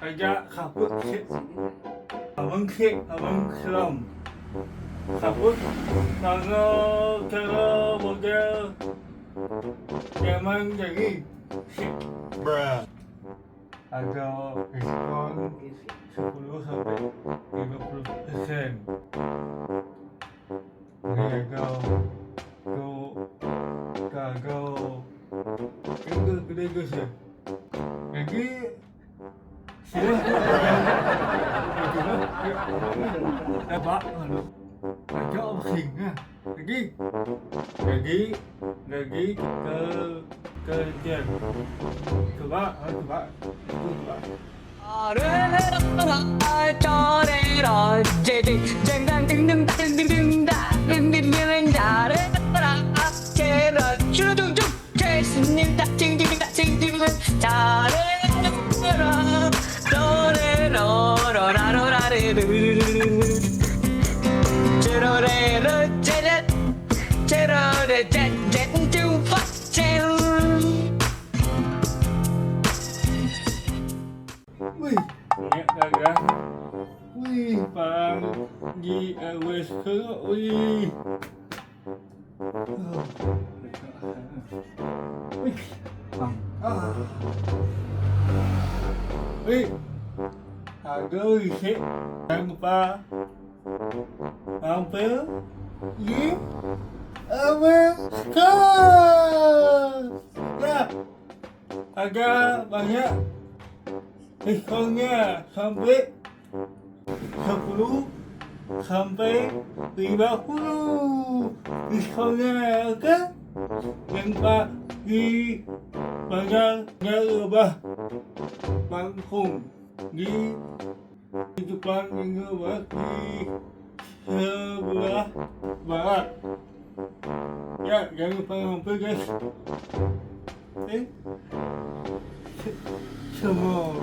Agak kabut sih, abang kelam, kabut kalau model emang jadi sih, ada diskon 10-50%. Gagal, gede sih. Jadi Pak, agak pusing ya. Lagi ke jet. Coba. Wih, ingat gagah. Wih, pagi wes ke, wih. Wih, wih, ada isi, jangan lupa mampir, di Amerika. Ya, agak banyak diskonnya sampai 10 sampai 50 diskonnya, oke? Yang Pak di banyaknya lebah Bangkung di Jepang yang lebah di sebelah barat. Ya, jangan lupa mampir guys. Oke? Semua